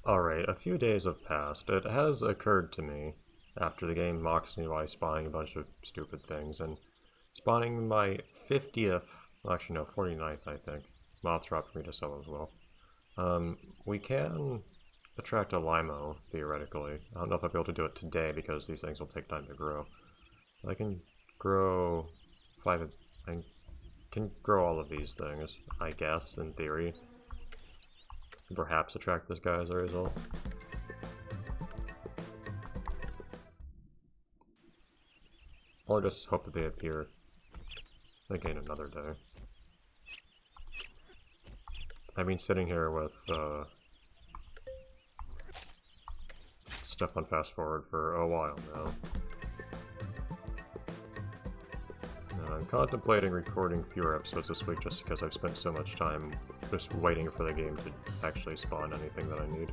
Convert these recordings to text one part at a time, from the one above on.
Alright, a few days have passed. It has occurred to me, after the game mocks me by spawning a bunch of stupid things, and spawning my 50th, well, actually no, 49th I think, moth drop for me to sell as well. We can attract a limo, theoretically. I don't know if I'll be able to do it today because these things will take time to grow. I can grow I can grow all of these things, I guess, in theory. Perhaps attract this guy as a result. Or just hope that they appear again another day. I've been sitting here with stuff on fast forward for a while now. I'm contemplating recording fewer episodes this week just because I've spent so much time just waiting for the game to actually spawn anything that I need.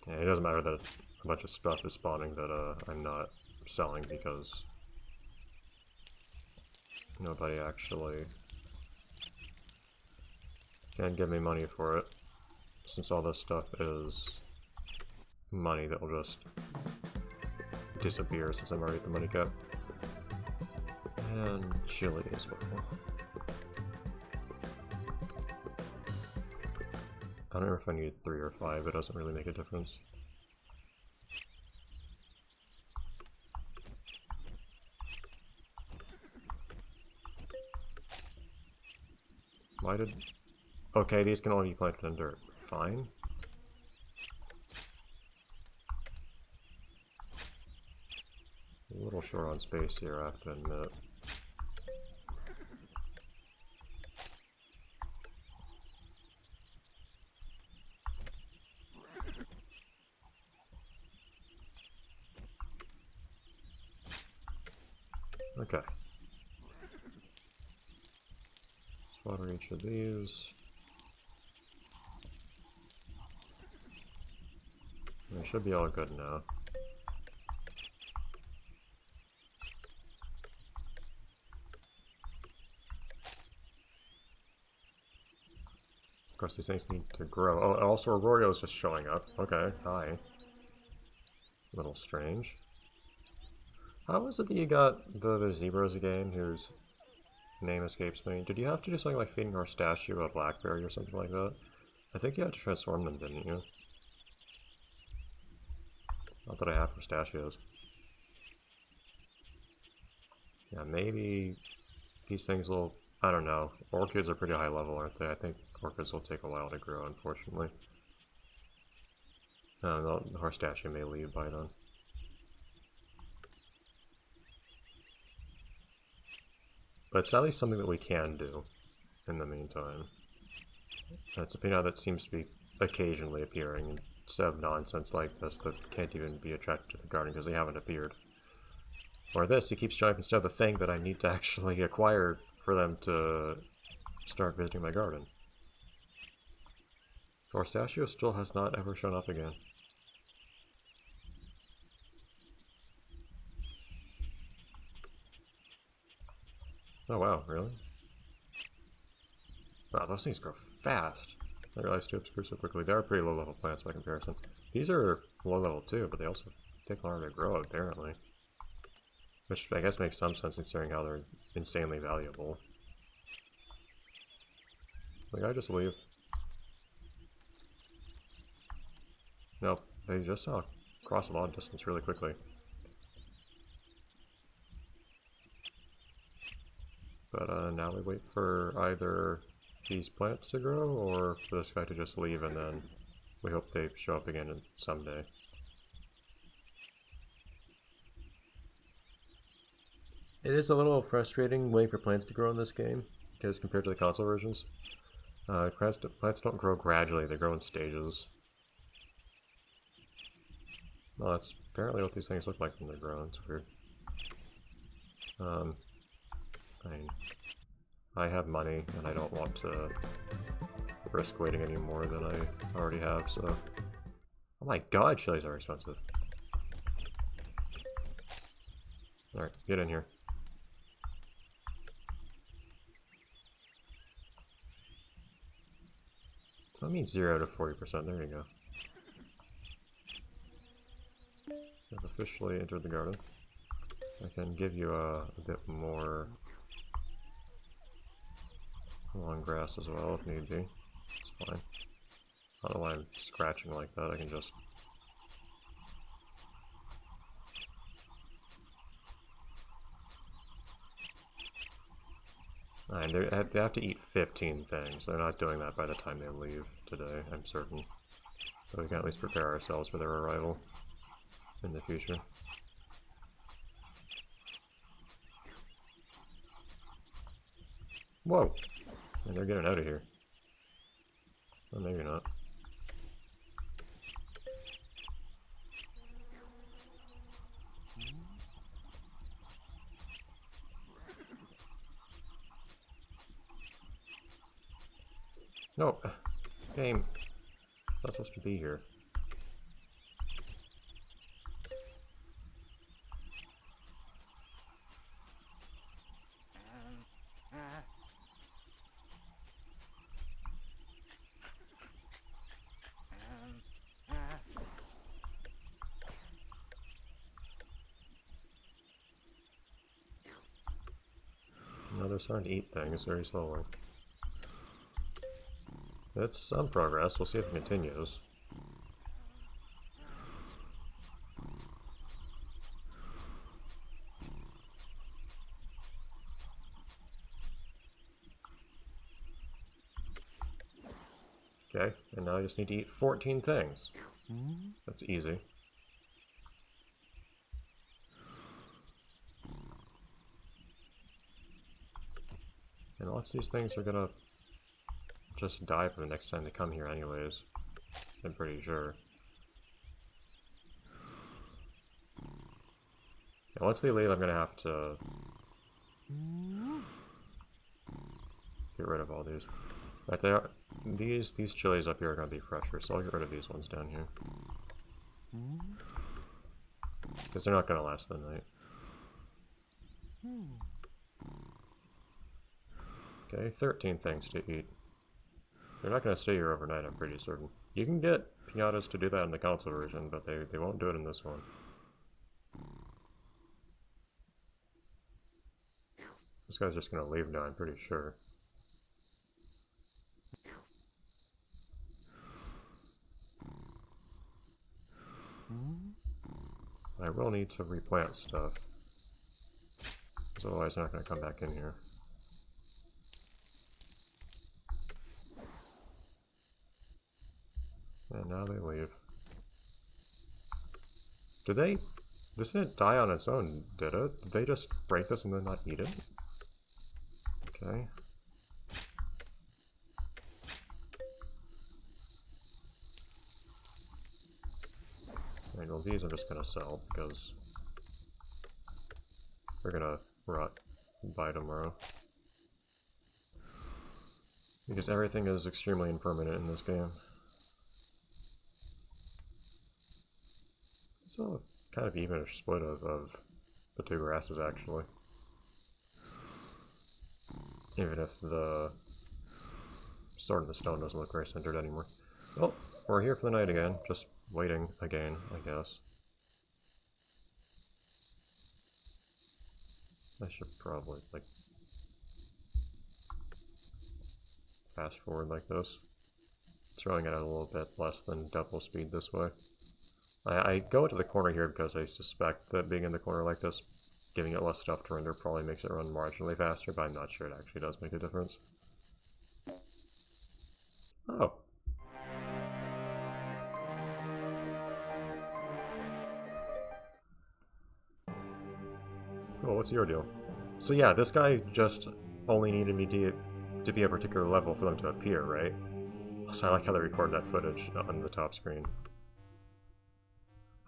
Yeah, it doesn't matter that a bunch of stuff is spawning that I'm not selling because nobody actually can give me money for it, since all this stuff is money that will just disappear since I'm already at the money cap. And chili as well. I don't know if I need 3 or 5, it doesn't really make a difference. Why did... Okay, these can only be planted in dirt. Fine. A little short on space here, I have to admit. Okay. Let's water each of these. They should be all good now. Of course, these things need to grow. Oh, and also Aurorio's just showing up. Okay, hi. A little strange. How is it that you got the zebras again, whose name escapes me? Did you have to do something like feeding Horstatio a blackberry or something like that? I think you had to transform them, didn't you? Not that I have Horstachios. Yeah, maybe these things will... I don't know. Orchids are pretty high level, aren't they? I think orchids will take a while to grow, unfortunately. The Horstatio may leave by then. But it's at least something that we can do in the meantime. And it's a Piñata that seems to be occasionally appearing instead of nonsense like this that can't even be attracted to the garden because they haven't appeared. Or this, he keeps showing up instead of the thing that I need to actually acquire for them to start visiting my garden. Horstatio still has not ever shown up again. Oh wow, really? Wow, those things grow fast. I realized tubes grew so quickly. They are pretty low level plants by comparison. These are low level too, but they also take longer to grow apparently. Which I guess makes some sense considering how they're insanely valuable. Like, I just leave. Nope, they just saw cross a long distance really quickly. But now we wait for either these plants to grow or for this guy to just leave, and then we hope they show up again someday. It is a little frustrating waiting for plants to grow in this game, because compared to the console versions, plants don't grow gradually, they grow in stages. Well, that's apparently what these things look like when they're grown, it's weird. I have money, and I don't want to risk waiting any more than I already have, so... Oh my god, chilies are expensive. Alright, get in here. That means 0 to 40%. There you go. I've officially entered the garden. I can give you a bit more long grass as well if need be. It's fine. I don't know why I'm scratching like that. I can just... Alright, they have to eat 15 things. They're not doing that by the time they leave today, I'm certain. So we can at least prepare ourselves for their arrival in the future. Whoa! And they're getting out of here. Well, maybe not. No! Game! It's not supposed to be here. No, they're starting to eat things very slowly. It's some progress. We'll see if it continues. Okay, and now I just need to eat 14 things. That's easy. And lots of these things are gonna just die for the next time they come here anyways. I'm pretty sure. And once they leave, I'm gonna have to get rid of all these. Right, they are, these chilies up here are gonna be fresher, so I'll get rid of these ones down here. Because they're not gonna last the night. Okay, 13 things to eat. They're not going to stay here overnight, I'm pretty certain. You can get piñatas to do that in the console version, but they won't do it in this one. This guy's just going to leave now, I'm pretty sure. I will need to replant stuff, because otherwise they're not going to come back in here. And now they leave. Did they... This didn't die on its own, did it? Did they just break this and then not eat it? Okay. Alright, well these I'm just gonna sell, because they're gonna rot by tomorrow. Because everything is extremely impermanent in this game. It's a kind of evenish split of the two grasses, actually. Even if the stone and the stone doesn't look very centered anymore. Well, we're here for the night again, just waiting again, I guess. I should probably, like, fast forward like this. Throwing it at a little bit less than double speed this way. I go into the corner here because I suspect that being in the corner like this, giving it less stuff to render probably makes it run marginally faster, but I'm not sure it actually does make a difference. Oh. Cool, what's your deal? So yeah, this guy just only needed me to be a particular level for them to appear, right? So I like how they record that footage on the top screen.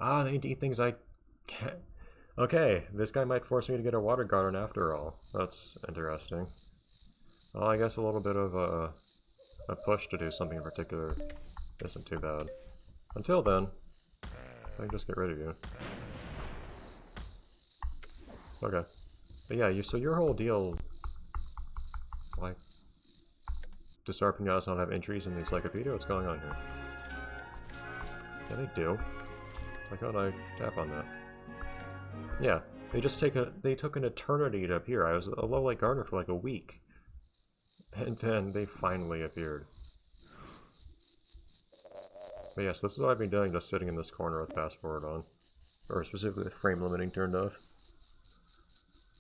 Ah, they need to eat things I can't... Okay, this guy might force me to get a water garden after all. That's interesting. Well, I guess a little bit of a push to do something in particular isn't too bad. Until then, I can just get rid of you. Okay. But yeah, so your whole deal, like, does our pinatas not have entries in the encyclopedia? What's going on here? Yeah, they do. Why can't I tap on that? Yeah, they took an eternity to appear. I was a low light gardener for like a week. And then they finally appeared. But yes, this is what I've been doing, just sitting in this corner with fast forward on. Or specifically with frame limiting turned off.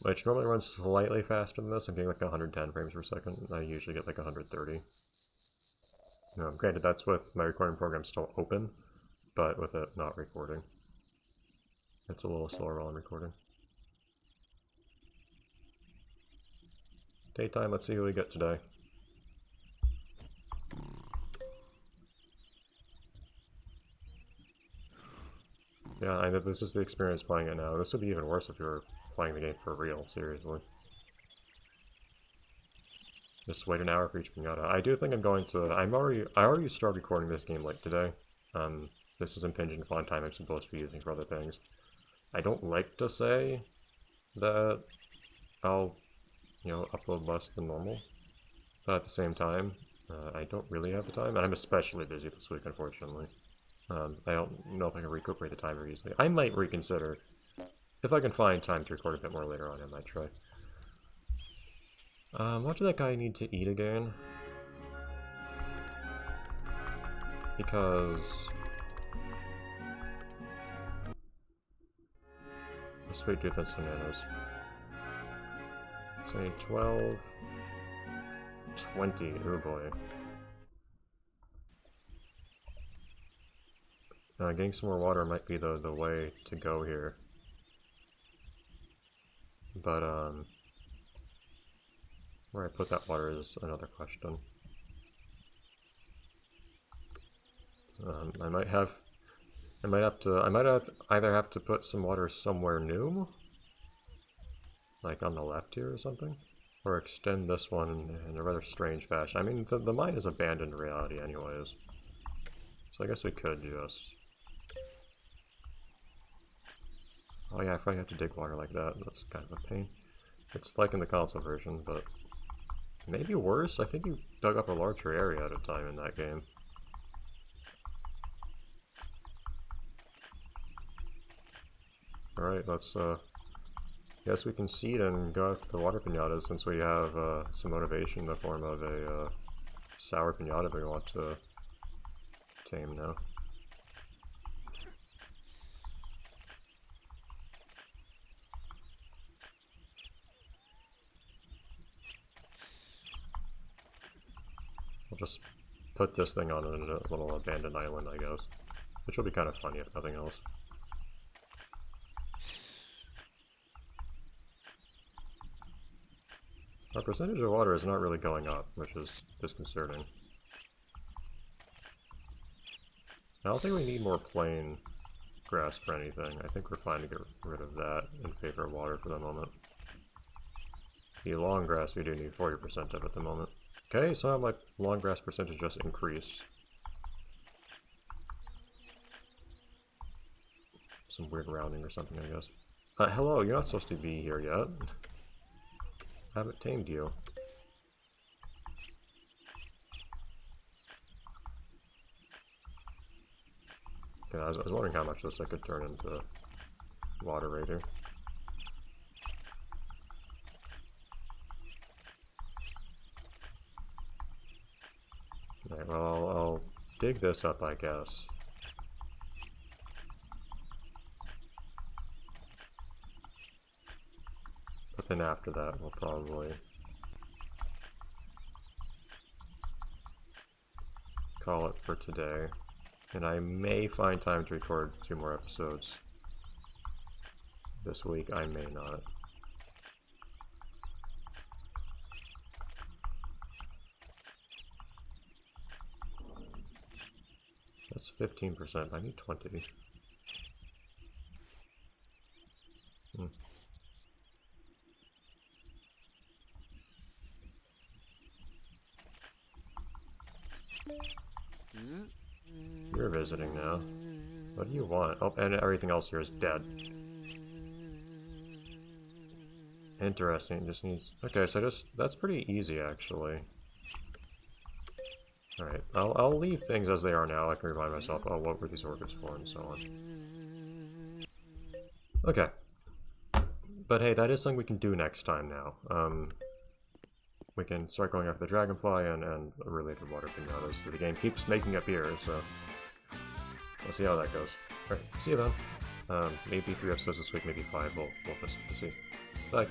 Which normally runs slightly faster than this. I'm getting like 110 frames per second. I usually get like 130. Granted, that's with my recording program still open, but with it not recording. It's a little slower while I'm recording. Daytime, let's see who we get today. Yeah, I know this is the experience playing it now. This would be even worse if you were playing the game for real, seriously. Just wait an hour for each pinata. I do think I'm going to... I already started recording this game like today. This is impinging upon time I'm supposed to be using for other things. I don't like to say that I'll, upload less than normal. But at the same time, I don't really have the time, and I'm especially busy this week, unfortunately. I don't know if I can recuperate the time very easily. I might reconsider. If I can find time to record a bit more later on, I might try. What did that guy need to eat again? Because... the sweet tooth and bananas. Say 12... 20, oh boy. Getting some more water might be the way to go here. But, where I put that water is another question. I might either have to put some water somewhere new, like on the left here or something, or extend this one in a rather strange fashion. I mean, the mine is abandoned reality anyways, so I guess we could just... Oh yeah, if I have to dig water like that, that's kind of a pain. It's like in the console version, but maybe worse. I think you dug up a larger area at a time in that game. Alright, let's, guess we can seed and go after the water pinatas since we have, some motivation in the form of a, sour pinata we want to tame now. We'll just put this thing on a little abandoned island, I guess. Which will be kind of funny if nothing else. Our percentage of water is not really going up, which is disconcerting. I don't think we need more plain grass for anything. I think we're fine to get rid of that in favor of water for the moment. The long grass we do need 40% of at the moment. Okay, so my long grass percentage just increased. Some weird rounding or something, I guess. Hello, you're not supposed to be here yet. I haven't tamed you. Okay, I was wondering how much this I could turn into water right here. Alright, well, I'll dig this up, I guess. But then after that, we'll probably call it for today. And I may find time to record 2 more episodes this week. I may not. That's 15%. I need 20. You're visiting now. What do you want? Oh, and everything else here is dead. Interesting, it just needs... Okay, so that's pretty easy, actually. Alright, I'll leave things as they are now. I can remind myself, oh, what were these orchids for, and so on. Okay. But hey, that is something we can do next time now. We can start going after the dragonfly and related water pinatas that the game keeps making appear, so... Let's see how that goes. Alright, see you then. Maybe 3 episodes this week, maybe 5, we'll just see. Bye.